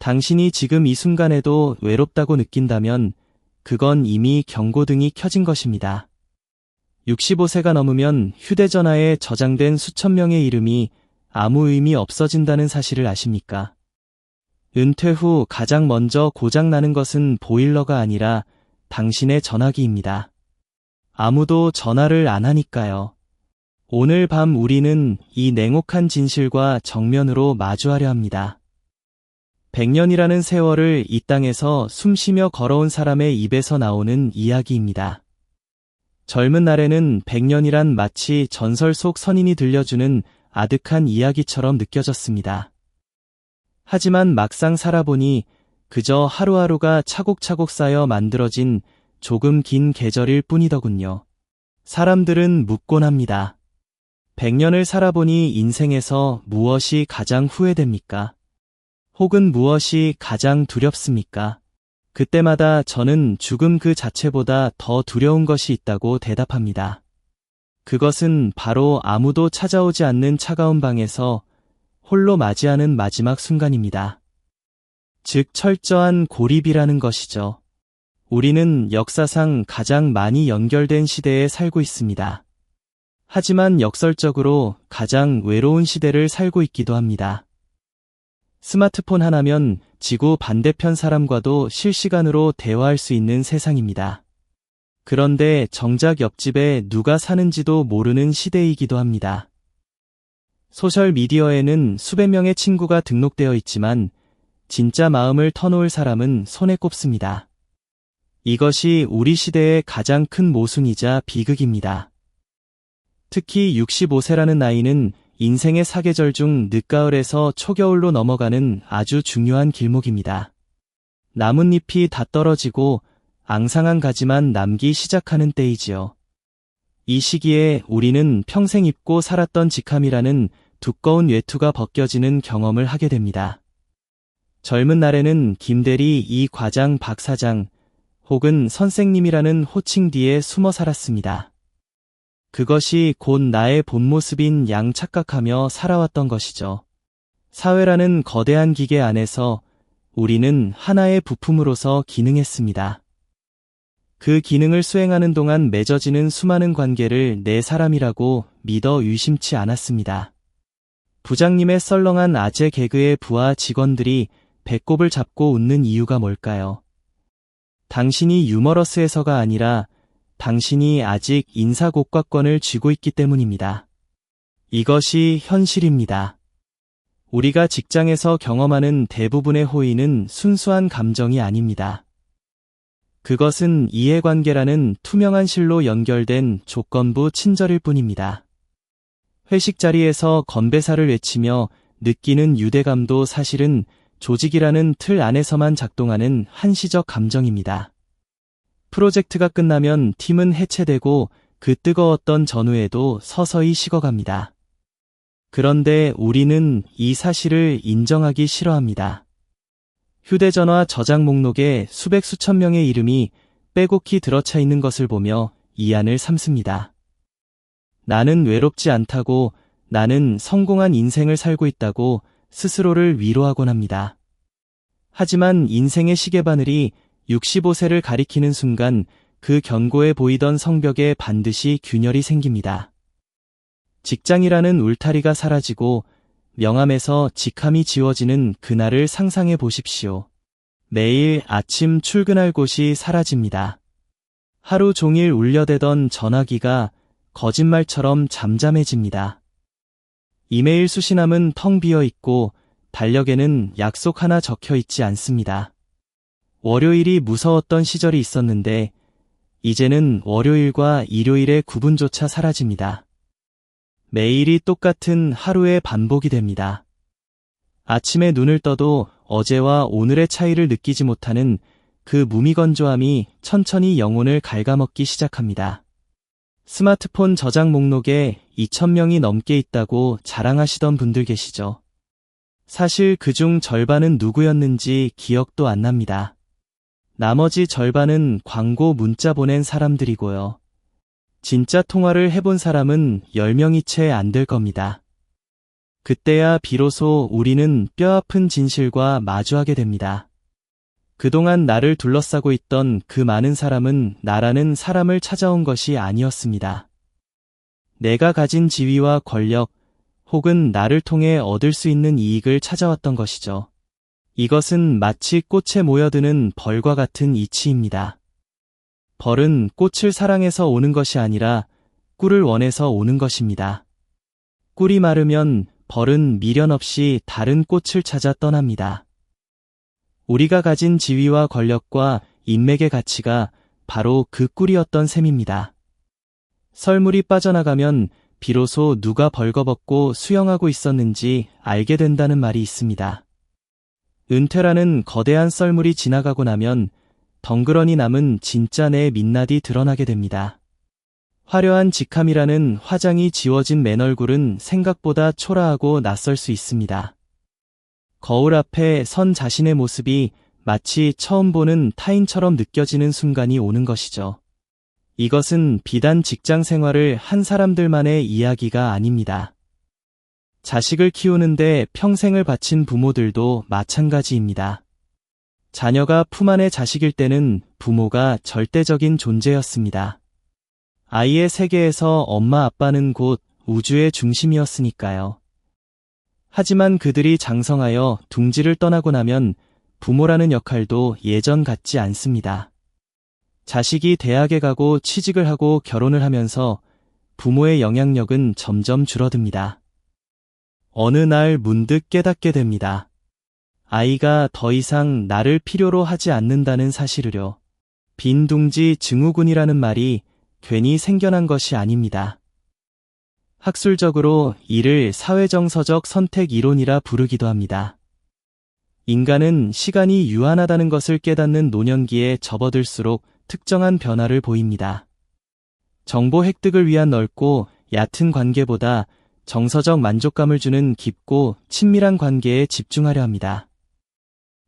당신이 지금 이 순간에도 외롭다고 느낀다면 그건 이미 경고등이 켜진 것입니다. 65세가 넘으면 휴대전화에 저장된 수천 명의 이름이 아무 의미 없어진다는 사실을 아십니까? 은퇴 후 가장 먼저 고장나는 것은 보일러가 아니라 당신의 전화기입니다. 아무도 전화를 안 하니까요. 오늘 밤 우리는 이 냉혹한 진실과 정면으로 마주하려 합니다. 100년이라는 세월을 이 땅에서 숨쉬며 걸어온 사람의 입에서 나오는 이야기입니다. 젊은 날에는 100년이란 마치 전설 속 선인이 들려주는 아득한 이야기처럼 느껴졌습니다. 하지만 막상 살아보니 그저 하루하루가 차곡차곡 쌓여 만들어진 조금 긴 계절일 뿐이더군요. 사람들은 묻곤 합니다. 100년을 살아보니 인생에서 무엇이 가장 후회됩니까? 혹은 무엇이 가장 두렵습니까? 그때마다 저는 죽음 그 자체보다 더 두려운 것이 있다고 대답합니다. 그것은 바로 아무도 찾아오지 않는 차가운 방에서 홀로 맞이하는 마지막 순간입니다. 즉 철저한 고립이라는 것이죠. 우리는 역사상 가장 많이 연결된 시대에 살고 있습니다. 하지만 역설적으로 가장 외로운 시대를 살고 있기도 합니다. 스마트폰 하나면 지구 반대편 사람과도 실시간으로 대화할 수 있는 세상입니다. 그런데 정작 옆집에 누가 사는지도 모르는 시대이기도 합니다. 소셜미디어에는 수백 명의 친구가 등록되어 있지만 진짜 마음을 터놓을 사람은 손에 꼽습니다. 이것이 우리 시대의 가장 큰 모순이자 비극입니다. 특히 65세라는 나이는 인생의 사계절 중 늦가을에서 초겨울로 넘어가는 아주 중요한 길목입니다. 나뭇잎이 다 떨어지고 앙상한 가지만 남기 시작하는 때이지요. 이 시기에 우리는 평생 입고 살았던 직함이라는 두꺼운 외투가 벗겨지는 경험을 하게 됩니다. 젊은 날에는 김대리, 이 과장, 박 사장 혹은 선생님이라는 호칭 뒤에 숨어 살았습니다. 그것이 곧 나의 본 모습인 양 착각하며 살아왔던 것이죠. 사회라는 거대한 기계 안에서 우리는 하나의 부품으로서 기능했습니다. 그 기능을 수행하는 동안 맺어지는 수많은 관계를 내 사람이라고 믿어 의심치 않았습니다. 부장님의 썰렁한 아재 개그의 부하 직원들이 배꼽을 잡고 웃는 이유가 뭘까요? 당신이 유머러스해서가 아니라 당신이 아직 인사고과권을 쥐고 있기 때문입니다. 이것이 현실입니다. 우리가 직장에서 경험하는 대부분의 호의는 순수한 감정이 아닙니다. 그것은 이해관계라는 투명한 실로 연결된 조건부 친절일 뿐입니다. 회식 자리에서 건배사를 외치며 느끼는 유대감도 사실은 조직이라는 틀 안에서만 작동하는 한시적 감정입니다. 프로젝트가 끝나면 팀은 해체되고 그 뜨거웠던 전후에도 서서히 식어갑니다. 그런데 우리는 이 사실을 인정하기 싫어합니다. 휴대전화 저장 목록에 수백 수천 명의 이름이 빼곡히 들어차 있는 것을 보며 이안을 삼습니다. 나는 외롭지 않다고, 나는 성공한 인생을 살고 있다고 스스로를 위로하곤 합니다. 하지만 인생의 시계바늘이 65세를 가리키는 순간 그 견고해 보이던 성벽에 반드시 균열이 생깁니다. 직장이라는 울타리가 사라지고 명함에서 직함이 지워지는 그날을 상상해 보십시오. 매일 아침 출근할 곳이 사라집니다. 하루 종일 울려대던 전화기가 거짓말처럼 잠잠해집니다. 이메일 수신함은 텅 비어 있고 달력에는 약속 하나 적혀 있지 않습니다. 월요일이 무서웠던 시절이 있었는데 이제는 월요일과 일요일의 구분조차 사라집니다. 매일이 똑같은 하루의 반복이 됩니다. 아침에 눈을 떠도 어제와 오늘의 차이를 느끼지 못하는 그 무미건조함이 천천히 영혼을 갉아먹기 시작합니다. 스마트폰 저장 목록에 2,000명이 넘게 있다고 자랑하시던 분들 계시죠? 사실 그중 절반은 누구였는지 기억도 안 납니다. 나머지 절반은 광고 문자 보낸 사람들이고요. 진짜 통화를 해본 사람은 10명이 채 안 될 겁니다. 그때야 비로소 우리는 뼈아픈 진실과 마주하게 됩니다. 그동안 나를 둘러싸고 있던 그 많은 사람은 나라는 사람을 찾아온 것이 아니었습니다. 내가 가진 지위와 권력, 혹은 나를 통해 얻을 수 있는 이익을 찾아왔던 것이죠. 이것은 마치 꽃에 모여드는 벌과 같은 이치입니다. 벌은 꽃을 사랑해서 오는 것이 아니라 꿀을 원해서 오는 것입니다. 꿀이 마르면 벌은 미련 없이 다른 꽃을 찾아 떠납니다. 우리가 가진 지위와 권력과 인맥의 가치가 바로 그 꿀이었던 셈입니다. 썰물이 빠져나가면 비로소 누가 벌거벗고 수영하고 있었는지 알게 된다는 말이 있습니다. 은퇴라는 거대한 썰물이 지나가고 나면 덩그러니 남은 진짜 내 민낯이 드러나게 됩니다. 화려한 직함이라는 화장이 지워진 맨얼굴은 생각보다 초라하고 낯설 수 있습니다. 거울 앞에 선 자신의 모습이 마치 처음 보는 타인처럼 느껴지는 순간이 오는 것이죠. 이것은 비단 직장 생활을 한 사람들만의 이야기가 아닙니다. 자식을 키우는데 평생을 바친 부모들도 마찬가지입니다. 자녀가 품 안의 자식일 때는 부모가 절대적인 존재였습니다. 아이의 세계에서 엄마 아빠는 곧 우주의 중심이었으니까요. 하지만 그들이 장성하여 둥지를 떠나고 나면 부모라는 역할도 예전 같지 않습니다. 자식이 대학에 가고 취직을 하고 결혼을 하면서 부모의 영향력은 점점 줄어듭니다. 어느 날 문득 깨닫게 됩니다. 아이가 더 이상 나를 필요로 하지 않는다는 사실을요. 빈 둥지 증후군이라는 말이 괜히 생겨난 것이 아닙니다. 학술적으로 이를 사회정서적 선택 이론이라 부르기도 합니다. 인간은 시간이 유한하다는 것을 깨닫는 노년기에 접어들수록 특정한 변화를 보입니다. 정보 획득을 위한 넓고 얕은 관계보다 정서적 만족감을 주는 깊고 친밀한 관계에 집중하려 합니다.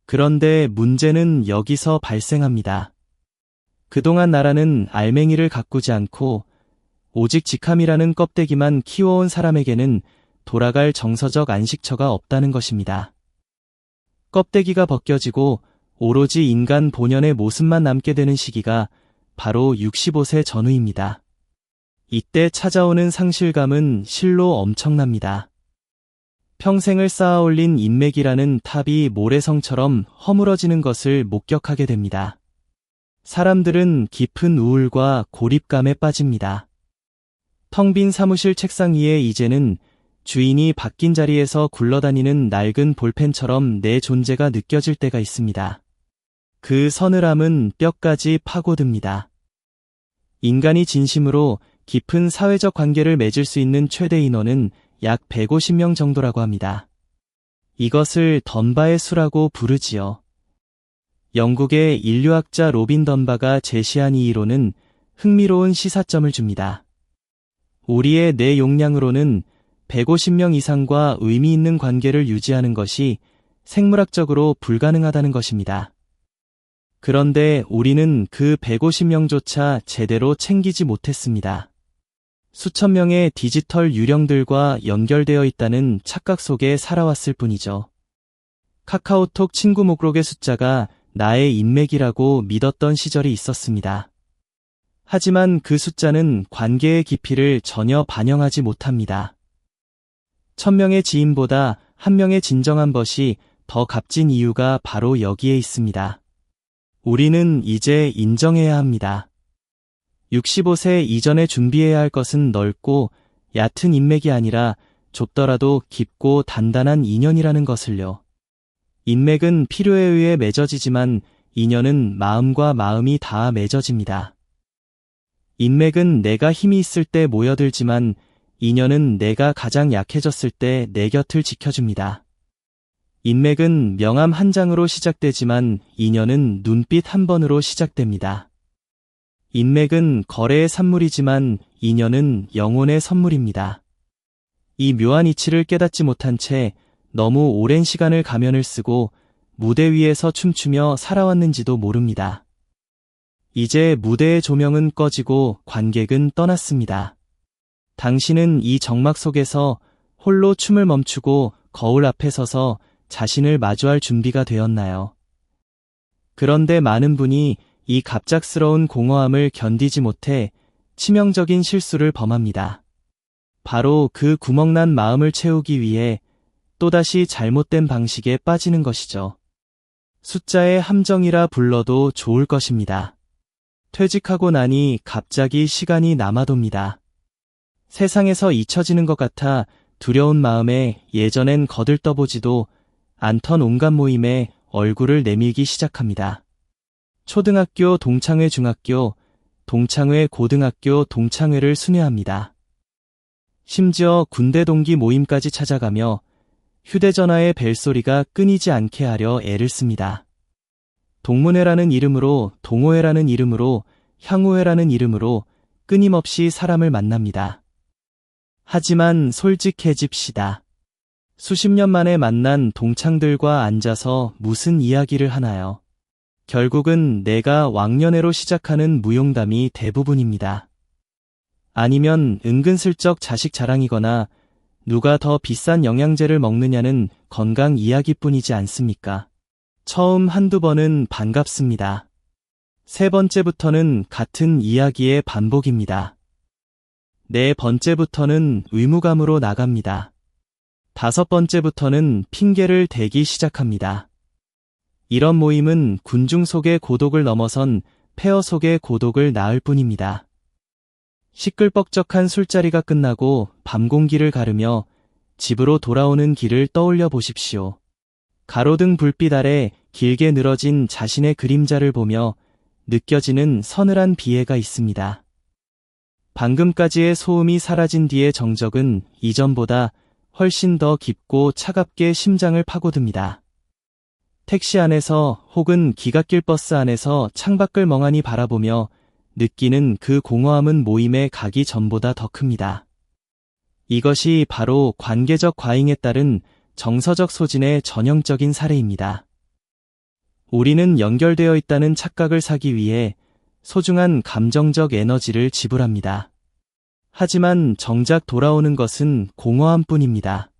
그런데 문제는 여기서 발생합니다. 그동안 나라는 알맹이를 가꾸지 않고 오직 직함이라는 껍데기만 키워온 사람에게는 돌아갈 정서적 안식처가 없다는 것입니다. 껍데기가 벗겨지고 오로지 인간 본연의 모습만 남게 되는 시기가 바로 65세 전후입니다. 이때 찾아오는 상실감은 실로 엄청납니다. 평생을 쌓아올린 인맥이라는 탑이 모래성처럼 허물어지는 것을 목격하게 됩니다. 사람들은 깊은 우울과 고립감에 빠집니다. 텅 빈 사무실 책상 위에 이제는 주인이 바뀐 자리에서 굴러다니는 낡은 볼펜처럼 내 존재가 느껴질 때가 있습니다. 그 서늘함은 뼈까지 파고듭니다. 인간이 진심으로 깊은 사회적 관계를 맺을 수 있는 최대 인원은 약 150명 정도라고 합니다. 이것을 던바의 수라고 부르지요. 영국의 인류학자 로빈 던바가 제시한 이 이론은 흥미로운 시사점을 줍니다. 우리의 뇌 용량으로는 150명 이상과 의미 있는 관계를 유지하는 것이 생물학적으로 불가능하다는 것입니다. 그런데 우리는 그 150명조차 제대로 챙기지 못했습니다. 수천 명의 디지털 유령들과 연결되어 있다는 착각 속에 살아왔을 뿐이죠. 카카오톡 친구 목록의 숫자가 나의 인맥이라고 믿었던 시절이 있었습니다. 하지만 그 숫자는 관계의 깊이를 전혀 반영하지 못합니다. 1000명의 지인보다 1명의 진정한 벗이 더 값진 이유가 바로 여기에 있습니다. 우리는 이제 인정해야 합니다. 65세 이전에 준비해야 할 것은 넓고 얕은 인맥이 아니라 좁더라도 깊고 단단한 인연이라는 것을요. 인맥은 필요에 의해 맺어지지만 인연은 마음과 마음이 닿아 맺어집니다. 인맥은 내가 힘이 있을 때 모여들지만 인연은 내가 가장 약해졌을 때 내 곁을 지켜줍니다. 인맥은 명함 한 장으로 시작되지만 인연은 눈빛 한 번으로 시작됩니다. 인맥은 거래의 산물이지만 인연은 영혼의 선물입니다. 이 묘한 이치를 깨닫지 못한 채 너무 오랜 시간을 가면을 쓰고 무대 위에서 춤추며 살아왔는지도 모릅니다. 이제 무대의 조명은 꺼지고 관객은 떠났습니다. 당신은 이 정막 속에서 홀로 춤을 멈추고 거울 앞에 서서 자신을 마주할 준비가 되었나요? 그런데 많은 분이 이 갑작스러운 공허함을 견디지 못해 치명적인 실수를 범합니다. 바로 그 구멍난 마음을 채우기 위해 또다시 잘못된 방식에 빠지는 것이죠. 숫자의 함정이라 불러도 좋을 것입니다. 퇴직하고 나니 갑자기 시간이 남아돕니다. 세상에서 잊혀지는 것 같아 두려운 마음에 예전엔 거들떠보지도 않던 온갖 모임에 얼굴을 내밀기 시작합니다. 초등학교 동창회 중학교, 동창회 고등학교 동창회를 순회합니다. 심지어 군대 동기 모임까지 찾아가며 휴대전화의 벨소리가 끊이지 않게 하려 애를 씁니다. 동문회라는 이름으로, 동호회라는 이름으로, 향후회라는 이름으로 끊임없이 사람을 만납니다. 하지만 솔직해집시다. 수십 년 만에 만난 동창들과 앉아서 무슨 이야기를 하나요? 결국은 내가 왕년회로 시작하는 무용담이 대부분입니다. 아니면 은근슬쩍 자식 자랑이거나 누가 더 비싼 영양제를 먹느냐는 건강 이야기뿐이지 않습니까? 처음 한두 번은 반갑습니다. 세 번째부터는 같은 이야기의 반복입니다. 네 번째부터는 의무감으로 나갑니다. 다섯 번째부터는 핑계를 대기 시작합니다. 이런 모임은 군중 속의 고독을 넘어선 폐허 속의 고독을 낳을 뿐입니다. 시끌벅적한 술자리가 끝나고 밤 공기를 가르며 집으로 돌아오는 길을 떠올려 보십시오. 가로등 불빛 아래 길게 늘어진 자신의 그림자를 보며 느껴지는 서늘한 비애가 있습니다. 방금까지의 소음이 사라진 뒤의 정적은 이전보다 훨씬 더 깊고 차갑게 심장을 파고듭니다. 택시 안에서 혹은 기갓길 버스 안에서 창밖을 멍하니 바라보며 느끼는 그 공허함은 모임에 가기 전보다 더 큽니다. 이것이 바로 관계적 과잉에 따른 정서적 소진의 전형적인 사례입니다. 우리는 연결되어 있다는 착각을 사기 위해 소중한 감정적 에너지를 지불합니다. 하지만 정작 돌아오는 것은 공허함뿐입니다.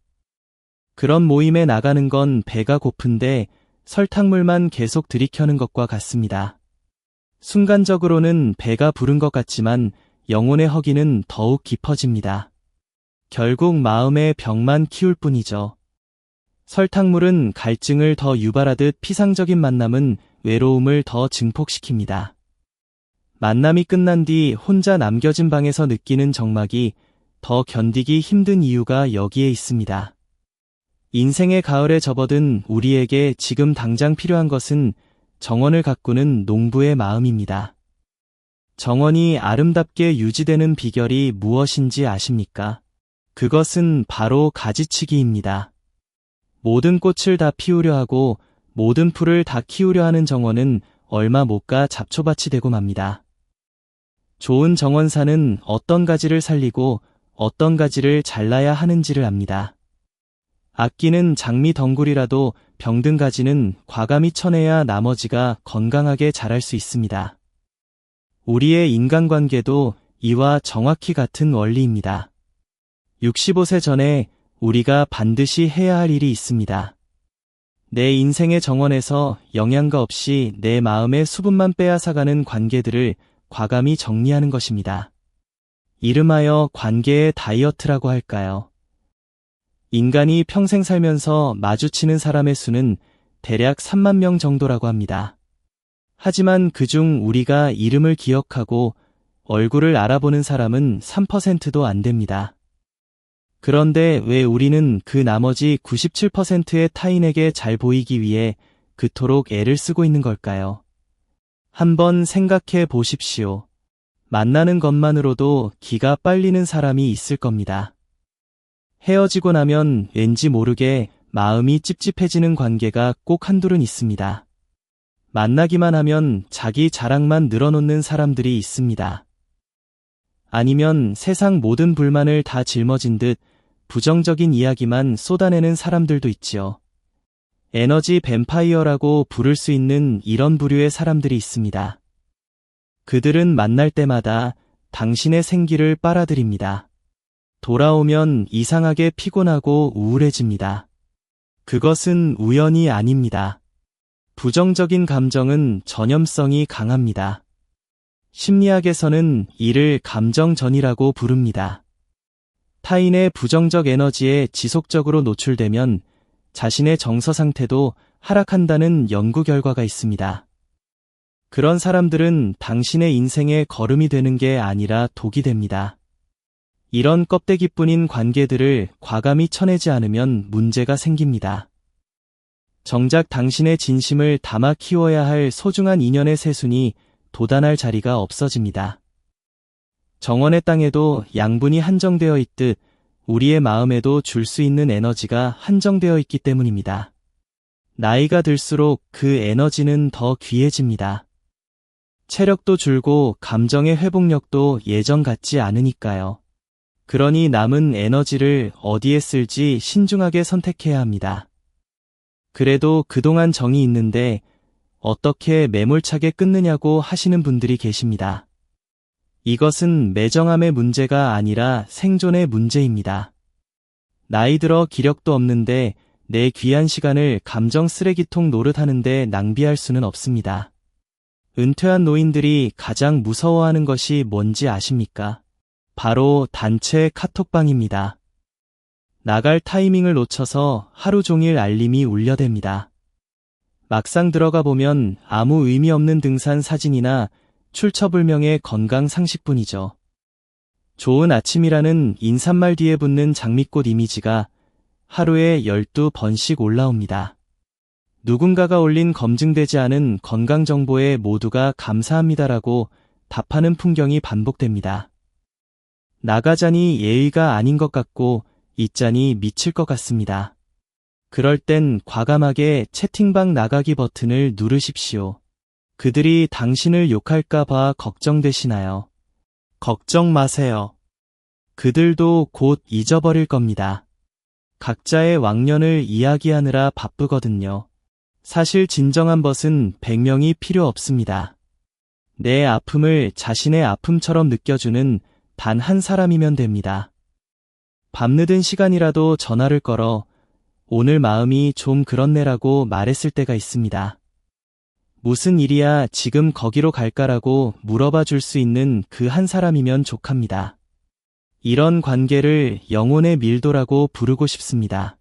그런 모임에 나가는 건 배가 고픈데 설탕물만 계속 들이켜는 것과 같습니다. 순간적으로는 배가 부른 것 같지만 영혼의 허기는 더욱 깊어집니다. 결국 마음의 벽만 키울 뿐이죠. 설탕물은 갈증을 더 유발하듯 피상적인 만남은 외로움을 더 증폭시킵니다. 만남이 끝난 뒤 혼자 남겨진 방에서 느끼는 적막이 더 견디기 힘든 이유가 여기에 있습니다. 인생의 가을에 접어든 우리에게 지금 당장 필요한 것은 정원을 가꾸는 농부의 마음입니다. 정원이 아름답게 유지되는 비결이 무엇인지 아십니까? 그것은 바로 가지치기입니다. 모든 꽃을 다 피우려 하고 모든 풀을 다 키우려 하는 정원은 얼마 못 가 잡초밭이 되고 맙니다. 좋은 정원사는 어떤 가지를 살리고 어떤 가지를 잘라야 하는지를 압니다. 아끼는 장미 덩굴이라도 병든 가지는 과감히 쳐내야 나머지가 건강하게 자랄 수 있습니다. 우리의 인간관계도 이와 정확히 같은 원리입니다. 65세 전에 우리가 반드시 해야 할 일이 있습니다. 내 인생의 정원에서 영양가 없이 내 마음의 수분만 빼앗아가는 관계들을 과감히 정리하는 것입니다. 이름하여 관계의 다이어트라고 할까요? 인간이 평생 살면서 마주치는 사람의 수는 대략 3만 명 정도라고 합니다. 하지만 그중 우리가 이름을 기억하고 얼굴을 알아보는 사람은 3%도 안 됩니다. 그런데 왜 우리는 그 나머지 97%의 타인에게 잘 보이기 위해 그토록 애를 쓰고 있는 걸까요? 한번 생각해 보십시오. 만나는 것만으로도 기가 빨리는 사람이 있을 겁니다. 헤어지고 나면 왠지 모르게 마음이 찝찝해지는 관계가 꼭 한둘은 있습니다. 만나기만 하면 자기 자랑만 늘어놓는 사람들이 있습니다. 아니면 세상 모든 불만을 다 짊어진 듯 부정적인 이야기만 쏟아내는 사람들도 있지요. 에너지 뱀파이어라고 부를 수 있는 이런 부류의 사람들이 있습니다. 그들은 만날 때마다 당신의 생기를 빨아들입니다. 돌아오면 이상하게 피곤하고 우울해집니다. 그것은 우연이 아닙니다. 부정적인 감정은 전염성이 강합니다. 심리학에서는 이를 감정전이라고 부릅니다. 타인의 부정적 에너지에 지속적으로 노출되면 자신의 정서 상태도 하락한다는 연구 결과가 있습니다. 그런 사람들은 당신의 인생의 거름이 되는 게 아니라 독이 됩니다. 이런 껍데기뿐인 관계들을 과감히 쳐내지 않으면 문제가 생깁니다. 정작 당신의 진심을 담아 키워야 할 소중한 인연의 새순이 돋아날 자리가 없어집니다. 정원의 땅에도 양분이 한정되어 있듯 우리의 마음에도 줄 수 있는 에너지가 한정되어 있기 때문입니다. 나이가 들수록 그 에너지는 더 귀해집니다. 체력도 줄고 감정의 회복력도 예전 같지 않으니까요. 그러니 남은 에너지를 어디에 쓸지 신중하게 선택해야 합니다. 그래도 그동안 정이 있는데 어떻게 매몰차게 끊느냐고 하시는 분들이 계십니다. 이것은 매정함의 문제가 아니라 생존의 문제입니다. 나이 들어 기력도 없는데 내 귀한 시간을 감정 쓰레기통 노릇하는데 낭비할 수는 없습니다. 은퇴한 노인들이 가장 무서워하는 것이 뭔지 아십니까? 바로 단체 카톡방입니다. 나갈 타이밍을 놓쳐서 하루 종일 알림이 울려댑니다. 막상 들어가 보면 아무 의미 없는 등산 사진이나 출처불명의 건강 상식뿐이죠. 좋은 아침이라는 인사말 뒤에 붙는 장미꽃 이미지가 하루에 12번씩 올라옵니다. 누군가가 올린 검증되지 않은 건강정보에 모두가 감사합니다라고 답하는 풍경이 반복됩니다. 나가자니 예의가 아닌 것 같고 있자니 미칠 것 같습니다. 그럴 땐 과감하게 채팅방 나가기 버튼을 누르십시오. 그들이 당신을 욕할까 봐 걱정되시나요? 걱정 마세요. 그들도 곧 잊어버릴 겁니다. 각자의 왕년을 이야기하느라 바쁘거든요. 사실 진정한 벗은 100명이 필요 없습니다. 내 아픔을 자신의 아픔처럼 느껴주는 단 한 사람이면 됩니다. 밤늦은 시간이라도 전화를 걸어 오늘 마음이 좀 그렇네라고 말했을 때가 있습니다. 무슨 일이야 지금 거기로 갈까라고 물어봐 줄 수 있는 그 한 사람이면 족합니다. 이런 관계를 영혼의 밀도라고 부르고 싶습니다.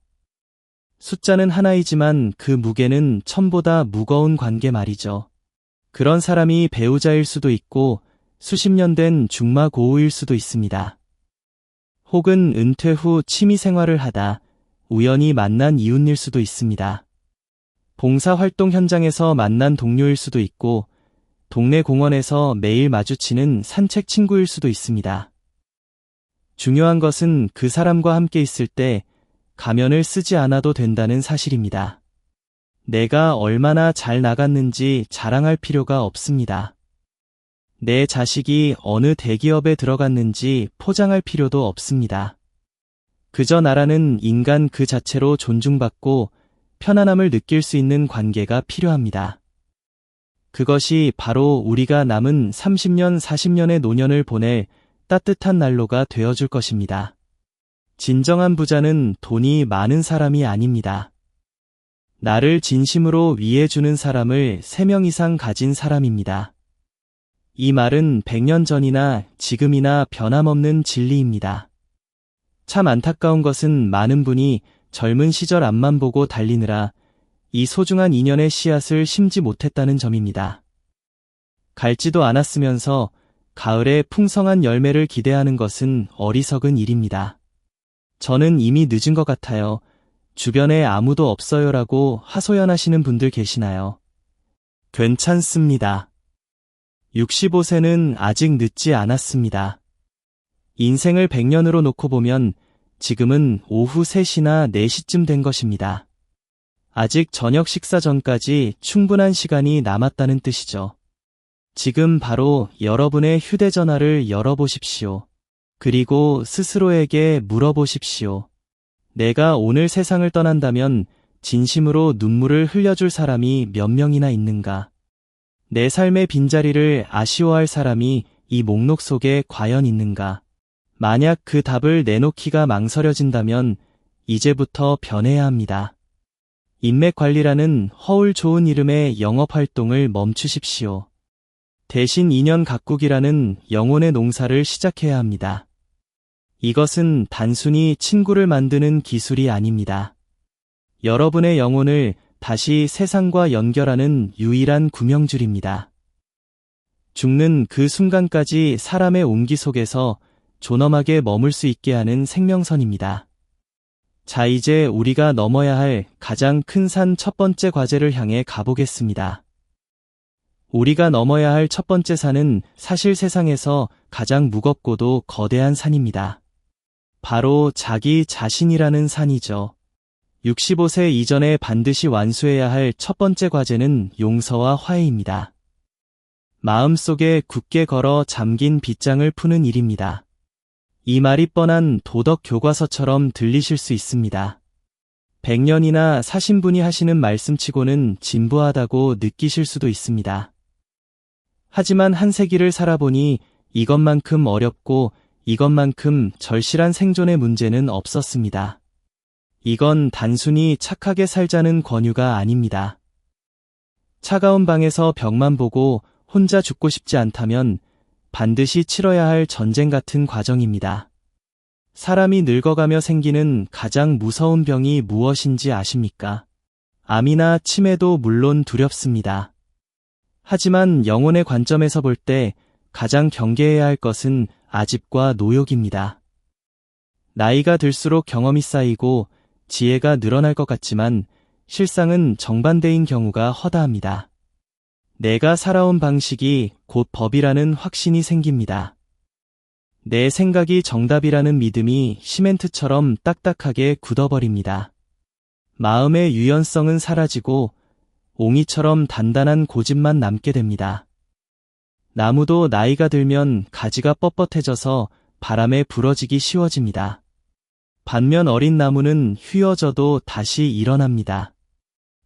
숫자는 하나이지만 그 무게는 천보다 무거운 관계 말이죠. 그런 사람이 배우자일 수도 있고 수십 년 된 중마고우일 수도 있습니다. 혹은 은퇴 후 취미생활을 하다 우연히 만난 이웃일 수도 있습니다. 봉사활동 현장에서 만난 동료일 수도 있고 동네 공원에서 매일 마주치는 산책 친구일 수도 있습니다. 중요한 것은 그 사람과 함께 있을 때 가면을 쓰지 않아도 된다는 사실입니다. 내가 얼마나 잘 나갔는지 자랑할 필요가 없습니다. 내 자식이 어느 대기업에 들어갔는지 포장할 필요도 없습니다. 그저 나라는 인간 그 자체로 존중받고 편안함을 느낄 수 있는 관계가 필요합니다. 그것이 바로 우리가 남은 30년, 40년의 노년을 보낼 따뜻한 난로가 되어줄 것입니다. 진정한 부자는 돈이 많은 사람이 아닙니다. 나를 진심으로 위해주는 사람을 3명 이상 가진 사람입니다. 이 말은 100년 전이나 지금이나 변함없는 진리입니다. 참 안타까운 것은 많은 분이 젊은 시절 앞만 보고 달리느라 이 소중한 인연의 씨앗을 심지 못했다는 점입니다. 갈지도 않았으면서 가을에 풍성한 열매를 기대하는 것은 어리석은 일입니다. 저는 이미 늦은 것 같아요. 주변에 아무도 없어요라고 하소연하시는 분들 계시나요? 괜찮습니다. 65세는 아직 늦지 않았습니다. 인생을 100년으로 놓고 보면 지금은 오후 3시나 4시쯤 된 것입니다. 아직 저녁 식사 전까지 충분한 시간이 남았다는 뜻이죠. 지금 바로 여러분의 휴대전화를 열어보십시오. 그리고 스스로에게 물어보십시오. 내가 오늘 세상을 떠난다면 진심으로 눈물을 흘려줄 사람이 몇 명이나 있는가? 내 삶의 빈자리를 아쉬워할 사람이 이 목록 속에 과연 있는가? 만약 그 답을 내놓기가 망설여진다면 이제부터 변해야 합니다. 인맥 관리라는 허울 좋은 이름의 영업 활동을 멈추십시오. 대신 인연 가꾸기라는 영혼의 농사를 시작해야 합니다. 이것은 단순히 친구를 만드는 기술이 아닙니다. 여러분의 영혼을 다시 세상과 연결하는 유일한 구명줄입니다. 죽는 그 순간까지 사람의 온기 속에서 존엄하게 머물 수 있게 하는 생명선입니다. 자, 이제 우리가 넘어야 할 가장 큰 산 첫 번째 과제를 향해 가보겠습니다. 우리가 넘어야 할 첫 번째 산은 사실 세상에서 가장 무겁고도 거대한 산입니다. 바로 자기 자신이라는 산이죠. 65세 이전에 반드시 완수해야 할 첫 번째 과제는 용서와 화해입니다. 마음속에 굳게 걸어 잠긴 빗장을 푸는 일입니다. 이 말이 뻔한 도덕 교과서처럼 들리실 수 있습니다. 100년이나 사신 분이 하시는 말씀치고는 진부하다고 느끼실 수도 있습니다. 하지만 한 세기를 살아보니 이것만큼 어렵고 이것만큼 절실한 생존의 문제는 없었습니다. 이건 단순히 착하게 살자는 권유가 아닙니다. 차가운 방에서 벽만 보고 혼자 죽고 싶지 않다면 반드시 치러야 할 전쟁 같은 과정입니다. 사람이 늙어가며 생기는 가장 무서운 병이 무엇인지 아십니까? 암이나 치매도 물론 두렵습니다. 하지만 영혼의 관점에서 볼 때 가장 경계해야 할 것은 아집과 노욕입니다. 나이가 들수록 경험이 쌓이고 지혜가 늘어날 것 같지만 실상은 정반대인 경우가 허다합니다. 내가 살아온 방식이 곧 법이라는 확신이 생깁니다. 내 생각이 정답이라는 믿음이 시멘트처럼 딱딱하게 굳어버립니다. 마음의 유연성은 사라지고 옹이처럼 단단한 고집만 남게 됩니다. 나무도 나이가 들면 가지가 뻣뻣해져서 바람에 부러지기 쉬워집니다. 반면 어린 나무는 휘어져도 다시 일어납니다.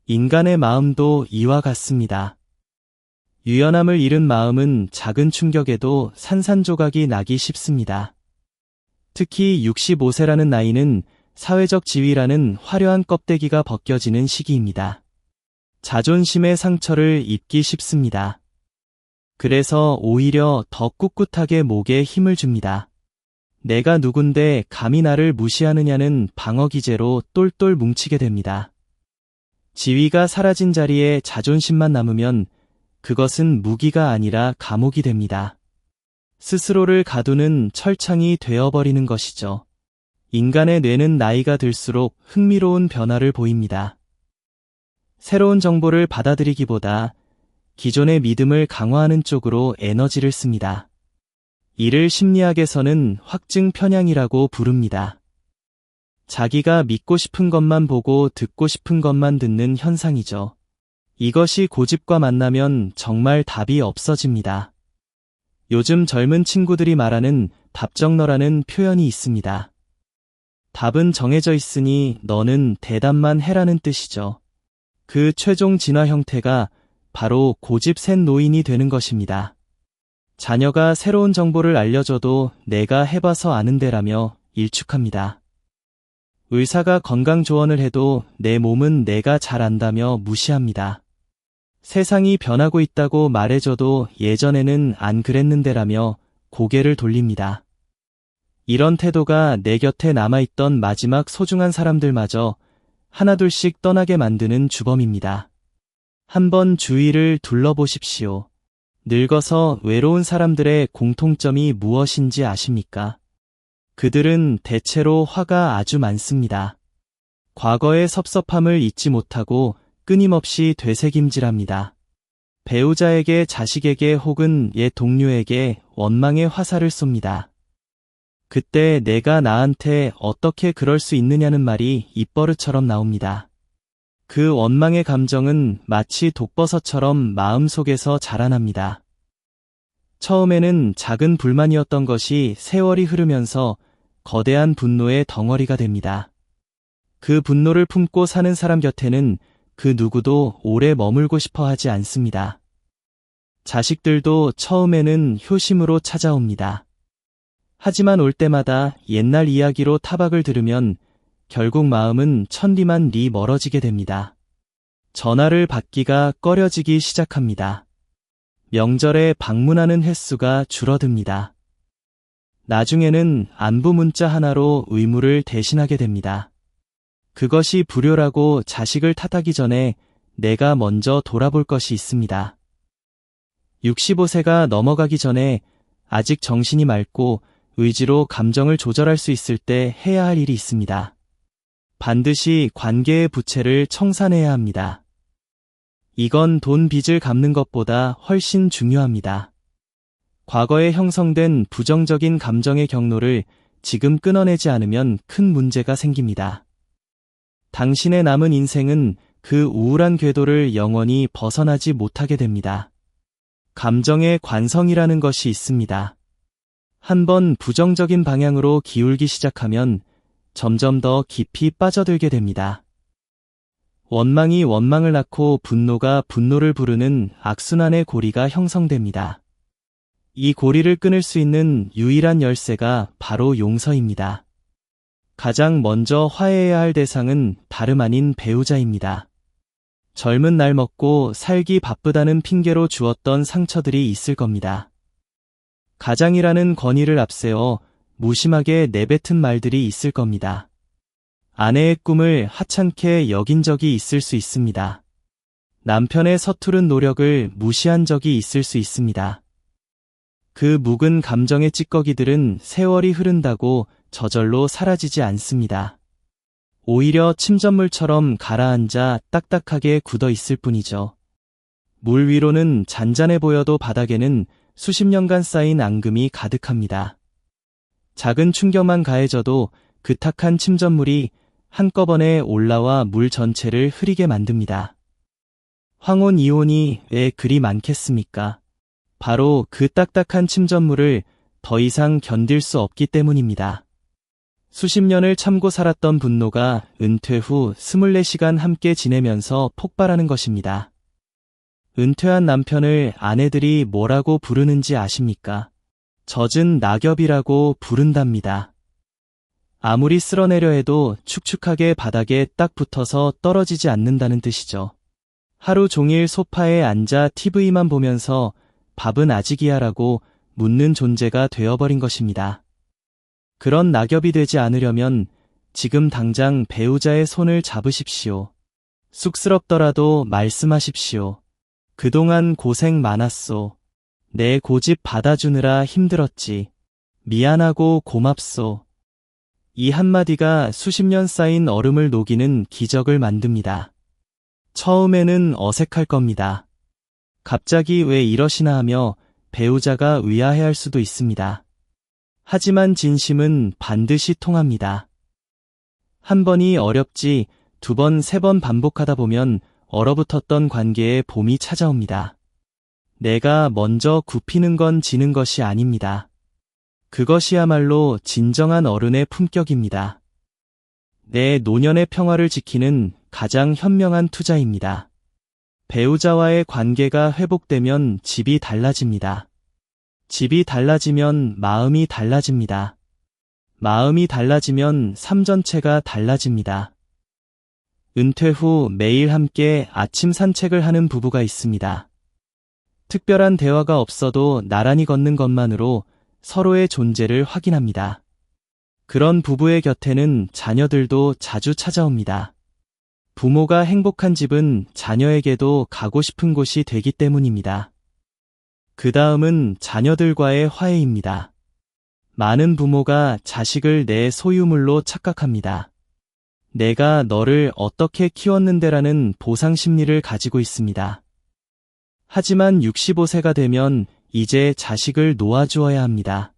인간의 마음도 이와 같습니다. 유연함을 잃은 마음은 작은 충격에도 산산조각이 나기 쉽습니다. 특히 65세라는 나이는 사회적 지위라는 화려한 껍데기가 벗겨지는 시기입니다. 자존심의 상처를 입기 쉽습니다. 그래서 오히려 더 꿋꿋하게 목에 힘을 줍니다. 내가 누군데 감히 나를 무시하느냐는 방어기제로 똘똘 뭉치게 됩니다. 지위가 사라진 자리에 자존심만 남으면 그것은 무기가 아니라 감옥이 됩니다. 스스로를 가두는 철창이 되어버리는 것이죠. 인간의 뇌는 나이가 들수록 흥미로운 변화를 보입니다. 새로운 정보를 받아들이기보다 기존의 믿음을 강화하는 쪽으로 에너지를 씁니다. 이를 심리학에서는 확증 편향이라고 부릅니다. 자기가 믿고 싶은 것만 보고 듣고 싶은 것만 듣는 현상이죠. 이것이 고집과 만나면 정말 답이 없어집니다. 요즘 젊은 친구들이 말하는 답정너라는 표현이 있습니다. 답은 정해져 있으니 너는 대답만 해라는 뜻이죠. 그 최종 진화 형태가 바로 고집 센 노인이 되는 것입니다. 자녀가 새로운 정보를 알려줘도 내가 해봐서 아는데라며 일축합니다. 의사가 건강 조언을 해도 내 몸은 내가 잘 안다며 무시합니다. 세상이 변하고 있다고 말해줘도 예전에는 안 그랬는데라며 고개를 돌립니다. 이런 태도가 내 곁에 남아있던 마지막 소중한 사람들마저 하나둘씩 떠나게 만드는 주범입니다. 한번 주위를 둘러보십시오. 늙어서 외로운 사람들의 공통점이 무엇인지 아십니까? 그들은 대체로 화가 아주 많습니다. 과거의 섭섭함을 잊지 못하고 끊임없이 되새김질합니다. 배우자에게, 자식에게 혹은 옛 동료에게 원망의 화살을 쏩니다. 그때 내가 나한테 어떻게 그럴 수 있느냐는 말이 입버릇처럼 나옵니다. 그 원망의 감정은 마치 독버섯처럼 마음속에서 자라납니다. 처음에는 작은 불만이었던 것이 세월이 흐르면서 거대한 분노의 덩어리가 됩니다. 그 분노를 품고 사는 사람 곁에는 그 누구도 오래 머물고 싶어 하지 않습니다. 자식들도 처음에는 효심으로 찾아옵니다. 하지만 올 때마다 옛날 이야기로 타박을 들으면 결국 마음은 천리만리 멀어지게 됩니다. 전화를 받기가 꺼려지기 시작합니다. 명절에 방문하는 횟수가 줄어듭니다. 나중에는 안부 문자 하나로 의무를 대신하게 됩니다. 그것이 불효라고 자식을 탓하기 전에 내가 먼저 돌아볼 것이 있습니다. 65세가 넘어가기 전에 아직 정신이 맑고 의지로 감정을 조절할 수 있을 때 해야 할 일이 있습니다. 반드시 관계의 부채를 청산해야 합니다. 이건 돈 빚을 갚는 것보다 훨씬 중요합니다. 과거에 형성된 부정적인 감정의 경로를 지금 끊어내지 않으면 큰 문제가 생깁니다. 당신의 남은 인생은 그 우울한 궤도를 영원히 벗어나지 못하게 됩니다. 감정의 관성이라는 것이 있습니다. 한번 부정적인 방향으로 기울기 시작하면 점점 더 깊이 빠져들게 됩니다. 원망이 원망을 낳고 분노가 분노를 부르는 악순환의 고리가 형성됩니다. 이 고리를 끊을 수 있는 유일한 열쇠가 바로 용서입니다. 가장 먼저 화해해야 할 대상은 다름 아닌 배우자입니다. 젊은 날 먹고 살기 바쁘다는 핑계로 주었던 상처들이 있을 겁니다. 가장이라는 권위를 앞세워 무심하게 내뱉은 말들이 있을 겁니다. 아내의 꿈을 하찮게 여긴 적이 있을 수 있습니다. 남편의 서투른 노력을 무시한 적이 있을 수 있습니다. 그 묵은 감정의 찌꺼기들은 세월이 흐른다고 저절로 사라지지 않습니다. 오히려 침전물처럼 가라앉아 딱딱하게 굳어 있을 뿐이죠. 물 위로는 잔잔해 보여도 바닥에는 수십 년간 쌓인 앙금이 가득합니다. 작은 충격만 가해져도 그 탁한 침전물이 한꺼번에 올라와 물 전체를 흐리게 만듭니다. 황혼 이혼이 왜 그리 많겠습니까? 바로 그 딱딱한 침전물을 더 이상 견딜 수 없기 때문입니다. 수십 년을 참고 살았던 분노가 은퇴 후 24시간 함께 지내면서 폭발하는 것입니다. 은퇴한 남편을 아내들이 뭐라고 부르는지 아십니까? 젖은 낙엽이라고 부른답니다. 아무리 쓸어내려 해도 축축하게 바닥에 딱 붙어서 떨어지지 않는다는 뜻이죠. 하루 종일 소파에 앉아 TV만 보면서 밥은 아직이야 라고 묻는 존재가 되어버린 것입니다. 그런 낙엽이 되지 않으려면 지금 당장 배우자의 손을 잡으십시오. 쑥스럽더라도 말씀하십시오. 그동안 고생 많았소. 내 고집 받아주느라 힘들었지. 미안하고 고맙소. 이 한마디가 수십 년 쌓인 얼음을 녹이는 기적을 만듭니다. 처음에는 어색할 겁니다. 갑자기 왜 이러시나 하며 배우자가 의아해할 수도 있습니다. 하지만 진심은 반드시 통합니다. 한 번이 어렵지 두 번, 세 번 반복하다 보면 얼어붙었던 관계에 봄이 찾아옵니다. 내가 먼저 굽히는 건 지는 것이 아닙니다. 그것이야말로 진정한 어른의 품격입니다. 내 노년의 평화를 지키는 가장 현명한 투자입니다. 배우자와의 관계가 회복되면 집이 달라집니다. 집이 달라지면 마음이 달라집니다. 마음이 달라지면 삶 전체가 달라집니다. 은퇴 후 매일 함께 아침 산책을 하는 부부가 있습니다. 특별한 대화가 없어도 나란히 걷는 것만으로 서로의 존재를 확인합니다. 그런 부부의 곁에는 자녀들도 자주 찾아옵니다. 부모가 행복한 집은 자녀에게도 가고 싶은 곳이 되기 때문입니다. 그 다음은 자녀들과의 화해입니다. 많은 부모가 자식을 내 소유물로 착각합니다. 내가 너를 어떻게 키웠는데라는 보상 심리를 가지고 있습니다. 하지만 65세가 되면 이제 자식을 놓아주어야 합니다.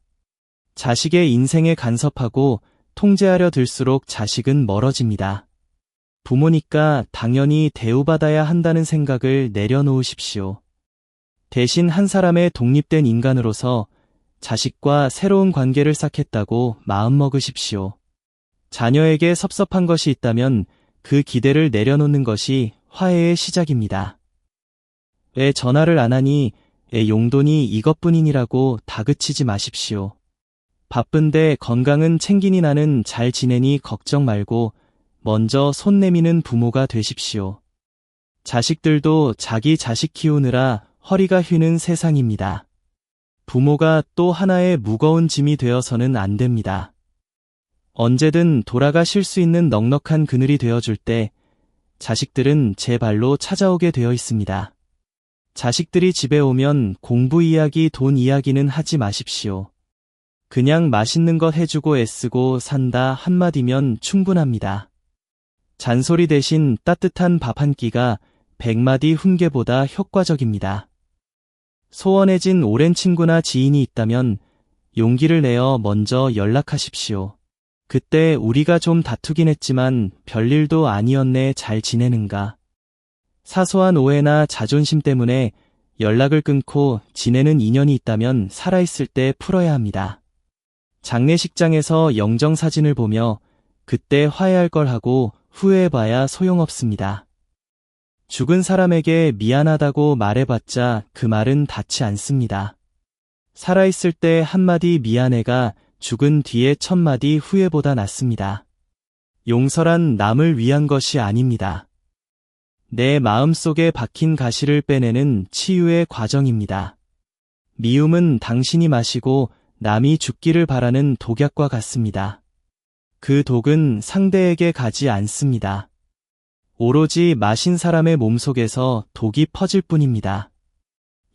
자식의 인생에 간섭하고 통제하려 들수록 자식은 멀어집니다. 부모니까 당연히 대우받아야 한다는 생각을 내려놓으십시오. 대신 한 사람의 독립된 인간으로서 자식과 새로운 관계를 쌓겠다고 마음먹으십시오. 자녀에게 섭섭한 것이 있다면 그 기대를 내려놓는 것이 화해의 시작입니다. 왜 전화를 안 하니? 내 용돈이 이것뿐이니라고 다그치지 마십시오. 바쁜데 건강은 챙기니 나는 잘 지내니 걱정 말고 먼저 손 내미는 부모가 되십시오. 자식들도 자기 자식 키우느라 허리가 휘는 세상입니다. 부모가 또 하나의 무거운 짐이 되어서는 안 됩니다. 언제든 돌아가실 수 있는 넉넉한 그늘이 되어줄 때 자식들은 제 발로 찾아오게 되어 있습니다. 자식들이 집에 오면 공부 이야기, 돈 이야기는 하지 마십시오. 그냥 맛있는 것 해주고 애쓰고 산다 한마디면 충분합니다. 잔소리 대신 따뜻한 밥 한 끼가 100마디 훈계보다 효과적입니다. 소원해진 오랜 친구나 지인이 있다면 용기를 내어 먼저 연락하십시오. 그때 우리가 좀 다투긴 했지만 별일도 아니었네, 잘 지내는가. 사소한 오해나 자존심 때문에 연락을 끊고 지내는 인연이 있다면 살아있을 때 풀어야 합니다. 장례식장에서 영정사진을 보며 그때 화해할 걸 하고 후회해봐야 소용없습니다. 죽은 사람에게 미안하다고 말해봤자 그 말은 닿지 않습니다. 살아있을 때 한마디 미안해가 죽은 뒤에 1000마디 후회보다 낫습니다. 용서란 남을 위한 것이 아닙니다. 내 마음속에 박힌 가시를 빼내는 치유의 과정입니다. 미움은 당신이 마시고 남이 죽기를 바라는 독약과 같습니다. 그 독은 상대에게 가지 않습니다. 오로지 마신 사람의 몸속에서 독이 퍼질 뿐입니다.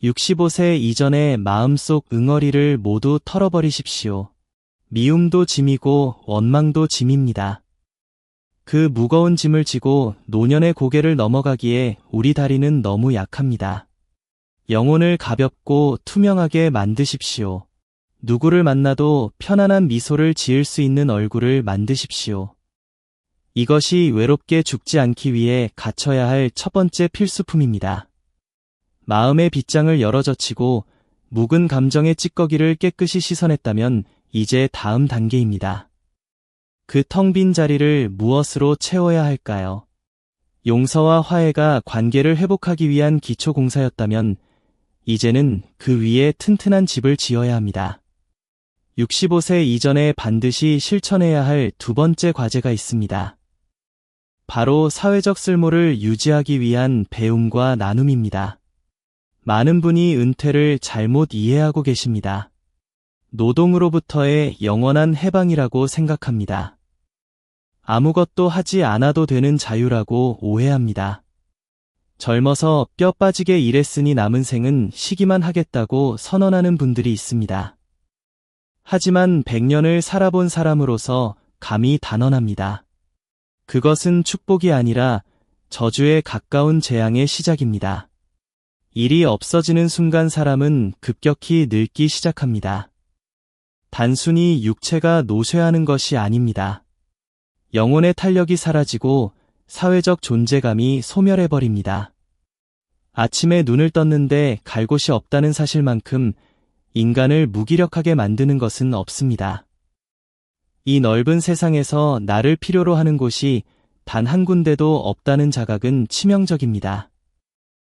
65세 이전의 마음속 응어리를 모두 털어버리십시오. 미움도 짐이고 원망도 짐입니다. 그 무거운 짐을 지고 노년의 고개를 넘어가기에 우리 다리는 너무 약합니다. 영혼을 가볍고 투명하게 만드십시오. 누구를 만나도 편안한 미소를 지을 수 있는 얼굴을 만드십시오. 이것이 외롭게 죽지 않기 위해 갖춰야 할 첫 번째 필수품입니다. 마음의 빗장을 열어젖히고 묵은 감정의 찌꺼기를 깨끗이 씻어냈다면 이제 다음 단계입니다. 그 텅 빈 자리를 무엇으로 채워야 할까요? 용서와 화해가 관계를 회복하기 위한 기초 공사였다면 이제는 그 위에 튼튼한 집을 지어야 합니다. 65세 이전에 반드시 실천해야 할 두 번째 과제가 있습니다. 바로 사회적 쓸모를 유지하기 위한 배움과 나눔입니다. 많은 분이 은퇴를 잘못 이해하고 계십니다. 노동으로부터의 영원한 해방이라고 생각합니다. 아무것도 하지 않아도 되는 자유라고 오해합니다. 젊어서 뼈 빠지게 일했으니 남은 생은 쉬기만 하겠다고 선언하는 분들이 있습니다. 하지만 100년을 살아본 사람으로서 감히 단언합니다. 그것은 축복이 아니라 저주에 가까운 재앙의 시작입니다. 일이 없어지는 순간 사람은 급격히 늙기 시작합니다. 단순히 육체가 노쇠하는 것이 아닙니다. 영혼의 탄력이 사라지고 사회적 존재감이 소멸해버립니다. 아침에 눈을 떴는데 갈 곳이 없다는 사실만큼 인간을 무기력하게 만드는 것은 없습니다. 이 넓은 세상에서 나를 필요로 하는 곳이 단 한 군데도 없다는 자각은 치명적입니다.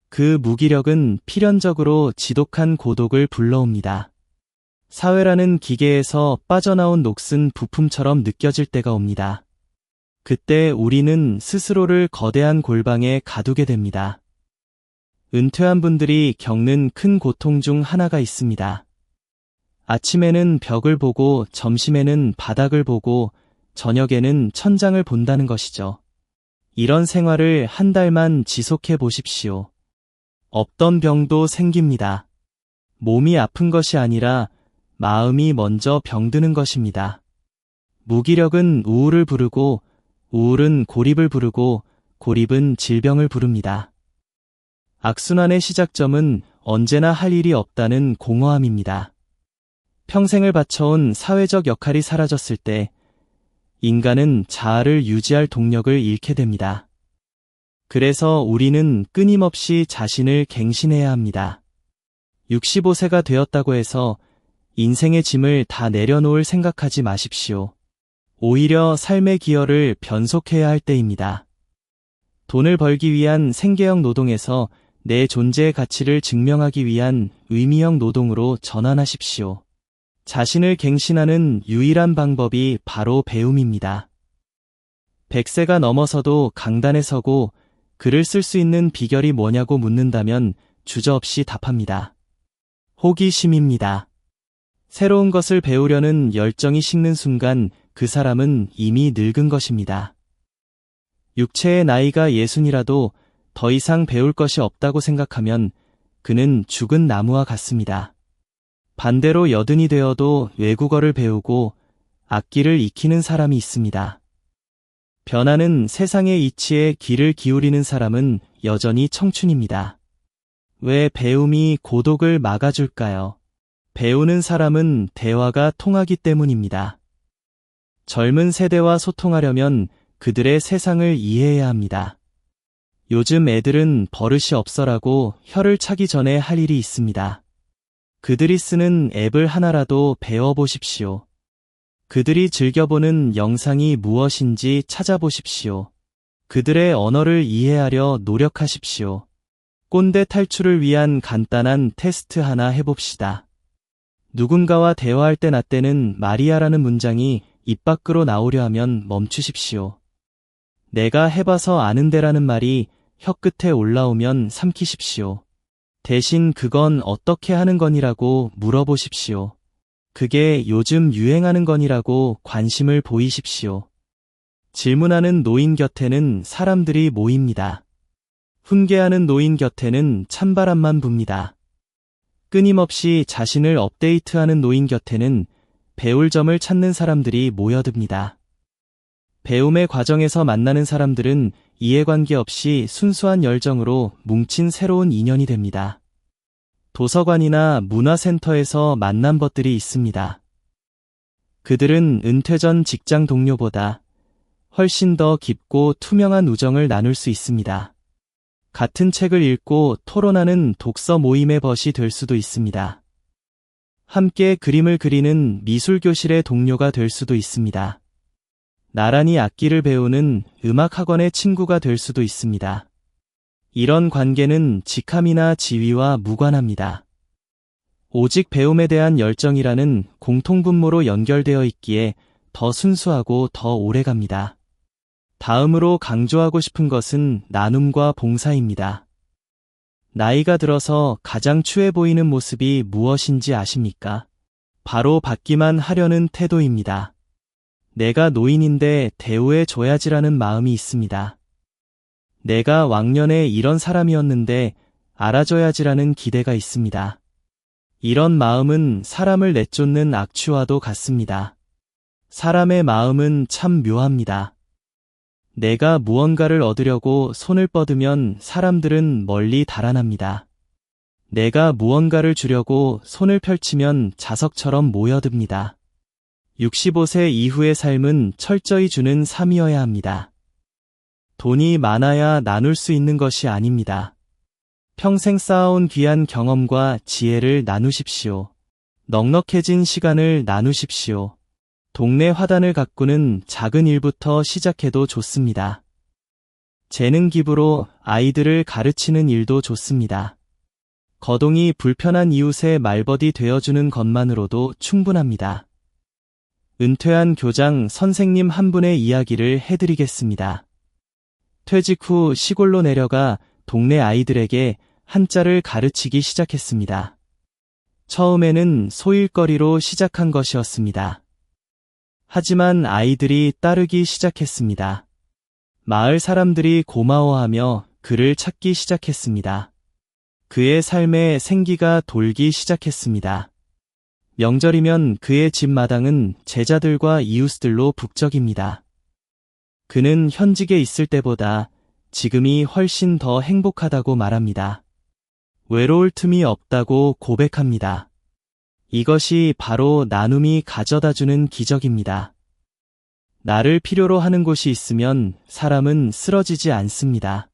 그 무기력은 필연적으로 지독한 고독을 불러옵니다. 사회라는 기계에서 빠져나온 녹슨 부품처럼 느껴질 때가 옵니다. 그때 우리는 스스로를 거대한 골방에 가두게 됩니다. 은퇴한 분들이 겪는 큰 고통 중 하나가 있습니다. 아침에는 벽을 보고 점심에는 바닥을 보고 저녁에는 천장을 본다는 것이죠. 이런 생활을 한 달만 지속해 보십시오. 없던 병도 생깁니다. 몸이 아픈 것이 아니라 마음이 먼저 병드는 것입니다. 무기력은 우울을 부르고 우울은 고립을 부르고 고립은 질병을 부릅니다. 악순환의 시작점은 언제나 할 일이 없다는 공허함입니다. 평생을 바쳐온 사회적 역할이 사라졌을 때 인간은 자아를 유지할 동력을 잃게 됩니다. 그래서 우리는 끊임없이 자신을 갱신해야 합니다. 65세가 되었다고 해서 인생의 짐을 다 내려놓을 생각하지 마십시오. 오히려 삶의 기여를 변속해야 할 때입니다. 돈을 벌기 위한 생계형 노동에서 내 존재의 가치를 증명하기 위한 의미형 노동으로 전환하십시오. 자신을 갱신하는 유일한 방법이 바로 배움입니다. 100세가 넘어서도 강단에 서고 글을 쓸 수 있는 비결이 뭐냐고 묻는다면 주저없이 답합니다. 호기심입니다. 새로운 것을 배우려는 열정이 식는 순간 그 사람은 이미 늙은 것입니다. 육체의 나이가 60이라도 더 이상 배울 것이 없다고 생각하면 그는 죽은 나무와 같습니다. 반대로 80이 되어도 외국어를 배우고 악기를 익히는 사람이 있습니다. 변하는 세상의 이치에 귀를 기울이는 사람은 여전히 청춘입니다. 왜 배움이 고독을 막아줄까요? 배우는 사람은 대화가 통하기 때문입니다. 젊은 세대와 소통하려면 그들의 세상을 이해해야 합니다. 요즘 애들은 버릇이 없어라고 혀를 차기 전에 할 일이 있습니다. 그들이 쓰는 앱을 하나라도 배워보십시오. 그들이 즐겨보는 영상이 무엇인지 찾아보십시오. 그들의 언어를 이해하려 노력하십시오. 꼰대 탈출을 위한 간단한 테스트 하나 해봅시다. 누군가와 대화할 때 나 때는 마리아라는 문장이 입 밖으로 나오려 하면 멈추십시오. 내가 해봐서 아는데라는 말이 혀끝에 올라오면 삼키십시오. 대신 그건 어떻게 하는 거니라고 물어보십시오. 그게 요즘 유행하는 거니라고 관심을 보이십시오. 질문하는 노인 곁에는 사람들이 모입니다. 훈계하는 노인 곁에는 찬바람만 붑니다. 끊임없이 자신을 업데이트하는 노인 곁에는 배울 점을 찾는 사람들이 모여듭니다. 배움의 과정에서 만나는 사람들은 이해관계 없이 순수한 열정으로 뭉친 새로운 인연이 됩니다. 도서관이나 문화센터에서 만난 것들이 있습니다. 그들은 은퇴 전 직장 동료보다 훨씬 더 깊고 투명한 우정을 나눌 수 있습니다. 같은 책을 읽고 토론하는 독서 모임의 벗이 될 수도 있습니다. 함께 그림을 그리는 미술교실의 동료가 될 수도 있습니다. 나란히 악기를 배우는 음악학원의 친구가 될 수도 있습니다. 이런 관계는 직함이나 지위와 무관합니다. 오직 배움에 대한 열정이라는 공통분모로 연결되어 있기에 더 순수하고 더 오래갑니다. 다음으로 강조하고 싶은 것은 나눔과 봉사입니다. 나이가 들어서 가장 추해 보이는 모습이 무엇인지 아십니까? 바로 받기만 하려는 태도입니다. 내가 노인인데 대우해줘야지라는 마음이 있습니다. 내가 왕년에 이런 사람이었는데 알아줘야지라는 기대가 있습니다. 이런 마음은 사람을 내쫓는 악취와도 같습니다. 사람의 마음은 참 묘합니다. 내가 무언가를 얻으려고 손을 뻗으면 사람들은 멀리 달아납니다. 내가 무언가를 주려고 손을 펼치면 자석처럼 모여듭니다. 65세 이후의 삶은 철저히 주는 삶이어야 합니다. 돈이 많아야 나눌 수 있는 것이 아닙니다. 평생 쌓아온 귀한 경험과 지혜를 나누십시오. 넉넉해진 시간을 나누십시오. 동네 화단을 가꾸는 작은 일부터 시작해도 좋습니다. 재능 기부로 아이들을 가르치는 일도 좋습니다. 거동이 불편한 이웃의 말벗이 되어주는 것만으로도 충분합니다. 은퇴한 교장 선생님 한 분의 이야기를 해드리겠습니다. 퇴직 후 시골로 내려가 동네 아이들에게 한자를 가르치기 시작했습니다. 처음에는 소일거리로 시작한 것이었습니다. 하지만 아이들이 따르기 시작했습니다. 마을 사람들이 고마워하며 그를 찾기 시작했습니다. 그의 삶에 생기가 돌기 시작했습니다. 명절이면 그의 집 마당은 제자들과 이웃들로 북적입니다. 그는 현직에 있을 때보다 지금이 훨씬 더 행복하다고 말합니다. 외로울 틈이 없다고 고백합니다. 이것이 바로 나눔이 가져다주는 기적입니다. 나를 필요로 하는 곳이 있으면 사람은 쓰러지지 않습니다.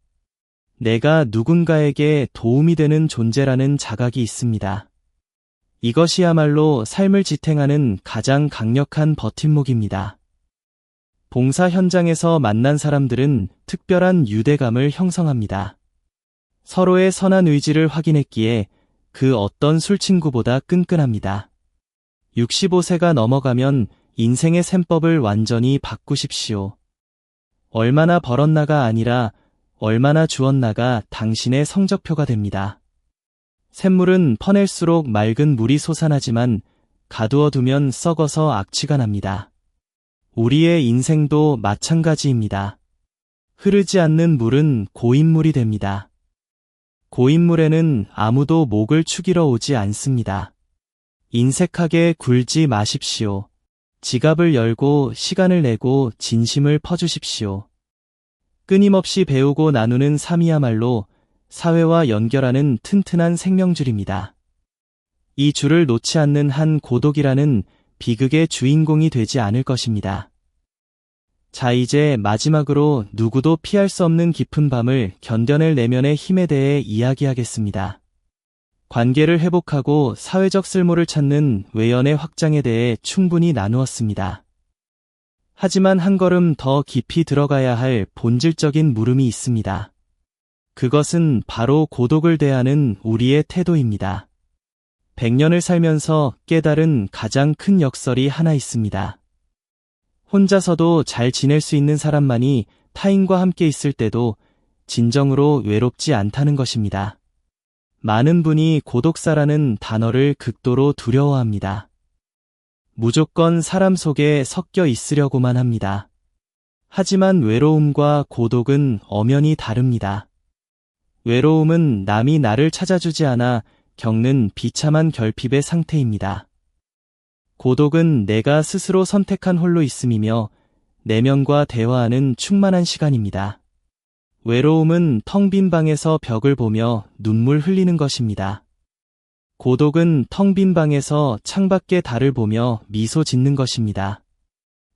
내가 누군가에게 도움이 되는 존재라는 자각이 있습니다. 이것이야말로 삶을 지탱하는 가장 강력한 버팀목입니다. 봉사 현장에서 만난 사람들은 특별한 유대감을 형성합니다. 서로의 선한 의지를 확인했기에 그 어떤 술친구보다 끈끈합니다. 65세가 넘어가면 인생의 셈법을 완전히 바꾸십시오. 얼마나 벌었나가 아니라 얼마나 주었나가 당신의 성적표가 됩니다. 샘물은 퍼낼수록 맑은 물이 솟아나지만 가두어 두면 썩어서 악취가 납니다. 우리의 인생도 마찬가지입니다. 흐르지 않는 물은 고인물이 됩니다. 고인물에는 아무도 목을 축이러 오지 않습니다. 인색하게 굴지 마십시오. 지갑을 열고 시간을 내고 진심을 퍼주십시오. 끊임없이 배우고 나누는 삶이야말로 사회와 연결하는 튼튼한 생명줄입니다. 이 줄을 놓지 않는 한 고독이라는 비극의 주인공이 되지 않을 것입니다. 자, 이제 마지막으로 누구도 피할 수 없는 깊은 밤을 견뎌낼 내면의 힘에 대해 이야기하겠습니다. 관계를 회복하고 사회적 쓸모를 찾는 외연의 확장에 대해 충분히 나누었습니다. 하지만 한 걸음 더 깊이 들어가야 할 본질적인 물음이 있습니다. 그것은 바로 고독을 대하는 우리의 태도입니다. 100년을 살면서 깨달은 가장 큰 역설이 하나 있습니다. 혼자서도 잘 지낼 수 있는 사람만이 타인과 함께 있을 때도 진정으로 외롭지 않다는 것입니다. 많은 분이 고독사라는 단어를 극도로 두려워합니다. 무조건 사람 속에 섞여 있으려고만 합니다. 하지만 외로움과 고독은 엄연히 다릅니다. 외로움은 남이 나를 찾아주지 않아 겪는 비참한 결핍의 상태입니다. 고독은 내가 스스로 선택한 홀로 있음이며 내면과 대화하는 충만한 시간입니다. 외로움은 텅 빈 방에서 벽을 보며 눈물 흘리는 것입니다. 고독은 텅 빈 방에서 창밖의 달을 보며 미소 짓는 것입니다.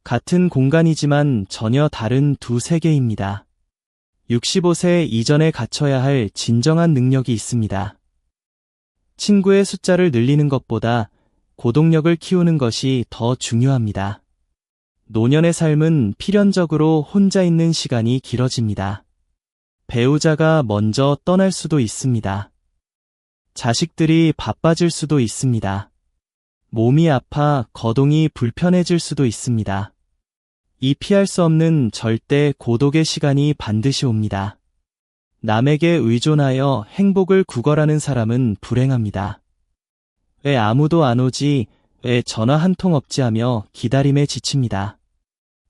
같은 공간이지만 전혀 다른 두 세계입니다. 65세 이전에 갖춰야 할 진정한 능력이 있습니다. 친구의 숫자를 늘리는 것보다 고독력을 키우는 것이 더 중요합니다. 노년의 삶은 필연적으로 혼자 있는 시간이 길어집니다. 배우자가 먼저 떠날 수도 있습니다. 자식들이 바빠질 수도 있습니다. 몸이 아파 거동이 불편해질 수도 있습니다. 이 피할 수 없는 절대 고독의 시간이 반드시 옵니다. 남에게 의존하여 행복을 구걸하는 사람은 불행합니다. 왜 아무도 안 오지, 왜 전화 한 통 없지 하며 기다림에 지칩니다.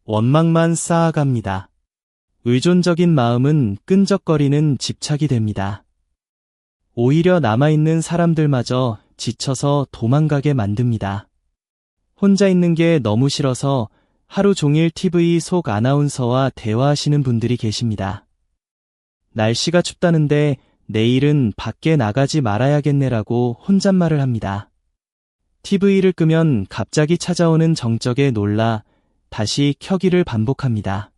원망만 쌓아갑니다. 의존적인 마음은 끈적거리는 집착이 됩니다. 오히려 남아있는 사람들마저 지쳐서 도망가게 만듭니다. 혼자 있는 게 너무 싫어서 하루 종일 TV 속 아나운서와 대화하시는 분들이 계십니다. 날씨가 춥다는데 내일은 밖에 나가지 말아야겠네라고 혼잣말을 합니다. TV를 끄면 갑자기 찾아오는 정적에 놀라 다시 켜기를 반복합니다.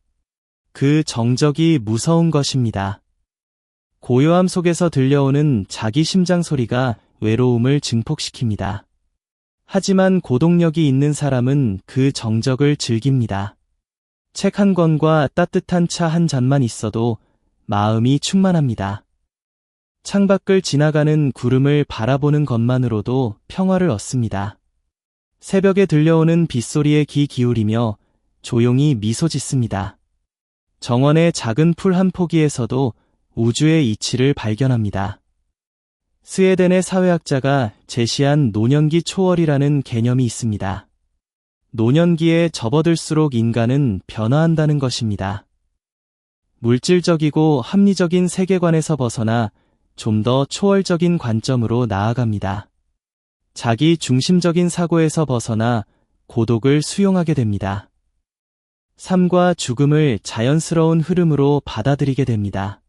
그 정적이 무서운 것입니다. 고요함 속에서 들려오는 자기 심장 소리가 외로움을 증폭시킵니다. 하지만 고독력이 있는 사람은 그 정적을 즐깁니다. 책 한 권과 따뜻한 차 한 잔만 있어도 마음이 충만합니다. 창밖을 지나가는 구름을 바라보는 것만으로도 평화를 얻습니다. 새벽에 들려오는 빗소리에 귀 기울이며 조용히 미소 짓습니다. 정원의 작은 풀 한 포기에서도 우주의 이치를 발견합니다. 스웨덴의 사회학자가 제시한 노년기 초월이라는 개념이 있습니다. 노년기에 접어들수록 인간은 변화한다는 것입니다. 물질적이고 합리적인 세계관에서 벗어나 좀 더 초월적인 관점으로 나아갑니다. 자기 중심적인 사고에서 벗어나 고독을 수용하게 됩니다. 삶과 죽음을 자연스러운 흐름으로 받아들이게 됩니다.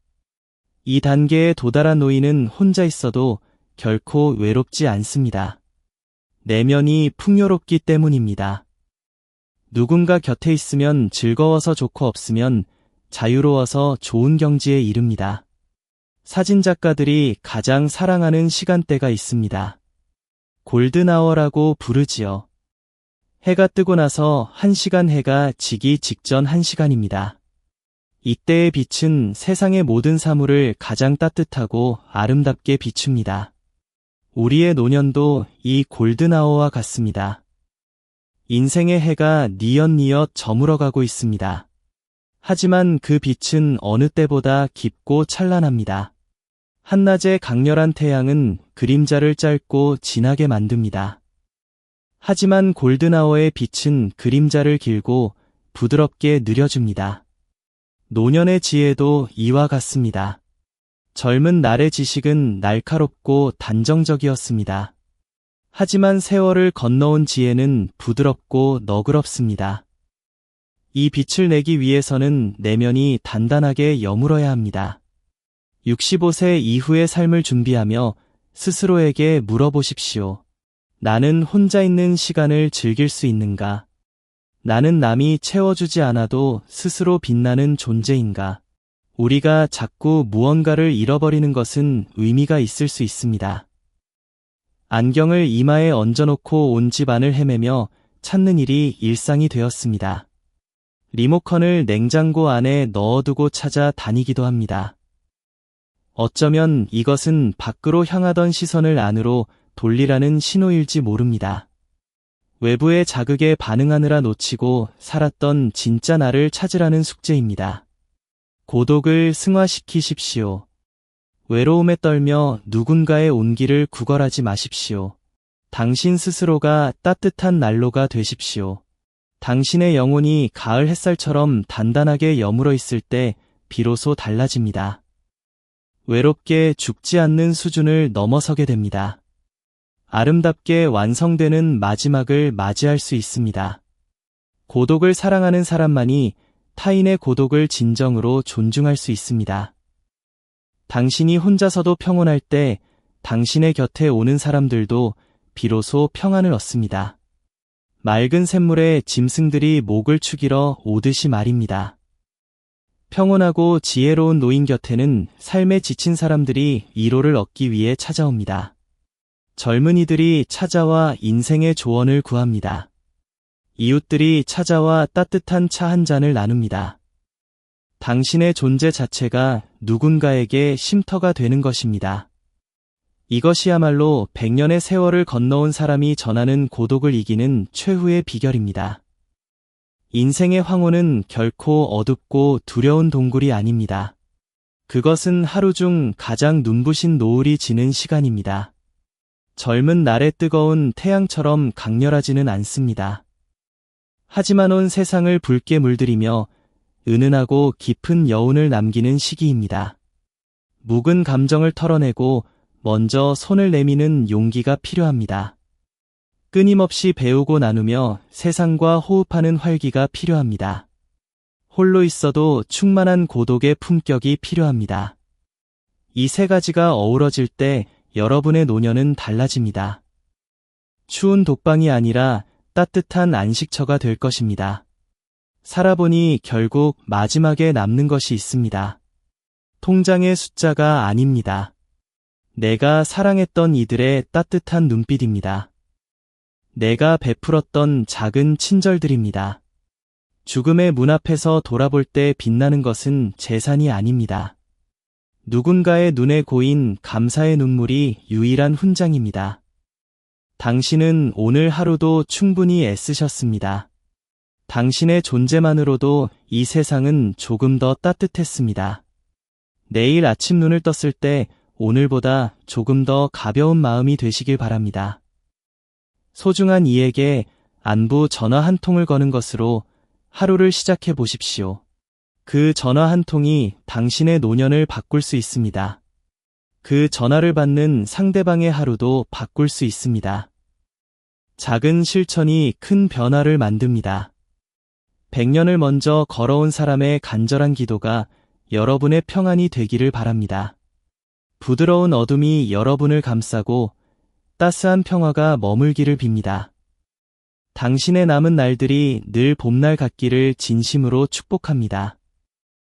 이 단계에 도달한 노인은 혼자 있어도 결코 외롭지 않습니다. 내면이 풍요롭기 때문입니다. 누군가 곁에 있으면 즐거워서 좋고 없으면 자유로워서 좋은 경지에 이릅니다. 사진작가들이 가장 사랑하는 시간대가 있습니다. 골든아워라고 부르지요. 해가 뜨고 나서 1시간 해가 지기 직전 1시간입니다. 이때의 빛은 세상의 모든 사물을 가장 따뜻하고 아름답게 비춥니다. 우리의 노년도 이 골든아워와 같습니다. 인생의 해가 뉘엿뉘엿 저물어가고 있습니다. 하지만 그 빛은 어느 때보다 깊고 찬란합니다. 한낮의 강렬한 태양은 그림자를 짧고 진하게 만듭니다. 하지만 골든아워의 빛은 그림자를 길고 부드럽게 느려줍니다. 노년의 지혜도 이와 같습니다. 젊은 날의 지식은 날카롭고 단정적이었습니다. 하지만 세월을 건너온 지혜는 부드럽고 너그럽습니다. 이 빛을 내기 위해서는 내면이 단단하게 여물어야 합니다. 65세 이후의 삶을 준비하며 스스로에게 물어보십시오. 나는 혼자 있는 시간을 즐길 수 있는가? 나는 남이 채워주지 않아도 스스로 빛나는 존재인가? 우리가 자꾸 무언가를 잃어버리는 것은 의미가 있을 수 있습니다. 안경을 이마에 얹어놓고 온 집안을 헤매며 찾는 일이 일상이 되었습니다. 리모컨을 냉장고 안에 넣어두고 찾아 다니기도 합니다. 어쩌면 이것은 밖으로 향하던 시선을 안으로 돌리라는 신호일지 모릅니다. 외부의 자극에 반응하느라 놓치고 살았던 진짜 나를 찾으라는 숙제입니다. 고독을 승화시키십시오. 외로움에 떨며 누군가의 온기를 구걸하지 마십시오. 당신 스스로가 따뜻한 난로가 되십시오. 당신의 영혼이 가을 햇살처럼 단단하게 여물어 있을 때 비로소 달라집니다. 외롭게 죽지 않는 수준을 넘어서게 됩니다. 아름답게 완성되는 마지막을 맞이할 수 있습니다. 고독을 사랑하는 사람만이 타인의 고독을 진정으로 존중할 수 있습니다. 당신이 혼자서도 평온할 때 당신의 곁에 오는 사람들도 비로소 평안을 얻습니다. 맑은 샘물에 짐승들이 목을 축이러 오듯이 말입니다. 평온하고 지혜로운 노인 곁에는 삶에 지친 사람들이 위로를 얻기 위해 찾아옵니다. 젊은이들이 찾아와 인생의 조언을 구합니다. 이웃들이 찾아와 따뜻한 차 한 잔을 나눕니다. 당신의 존재 자체가 누군가에게 쉼터가 되는 것입니다. 이것이야말로 100년의 세월을 건너온 사람이 전하는 고독을 이기는 최후의 비결입니다. 인생의 황혼은 결코 어둡고 두려운 동굴이 아닙니다. 그것은 하루 중 가장 눈부신 노을이 지는 시간입니다. 젊은 날의 뜨거운 태양처럼 강렬하지는 않습니다. 하지만 온 세상을 붉게 물들이며 은은하고 깊은 여운을 남기는 시기입니다. 묵은 감정을 털어내고 먼저 손을 내미는 용기가 필요합니다. 끊임없이 배우고 나누며 세상과 호흡하는 활기가 필요합니다. 홀로 있어도 충만한 고독의 품격이 필요합니다. 이 세 가지가 어우러질 때 여러분의 노년은 달라집니다. 추운 독방이 아니라 따뜻한 안식처가 될 것입니다. 살아보니 결국 마지막에 남는 것이 있습니다. 통장의 숫자가 아닙니다. 내가 사랑했던 이들의 따뜻한 눈빛입니다. 내가 베풀었던 작은 친절들입니다. 죽음의 문 앞에서 돌아볼 때 빛나는 것은 재산이 아닙니다. 누군가의 눈에 고인 감사의 눈물이 유일한 훈장입니다. 당신은 오늘 하루도 충분히 애쓰셨습니다. 당신의 존재만으로도 이 세상은 조금 더 따뜻했습니다. 내일 아침 눈을 떴을 때 오늘보다 조금 더 가벼운 마음이 되시길 바랍니다. 소중한 이에게 안부 전화 한 통을 거는 것으로 하루를 시작해 보십시오. 그 전화 한 통이 당신의 노년을 바꿀 수 있습니다. 그 전화를 받는 상대방의 하루도 바꿀 수 있습니다. 작은 실천이 큰 변화를 만듭니다. 100년을 먼저 걸어온 사람의 간절한 기도가 여러분의 평안이 되기를 바랍니다. 부드러운 어둠이 여러분을 감싸고 따스한 평화가 머물기를 빕니다. 당신의 남은 날들이 늘 봄날 같기를 진심으로 축복합니다.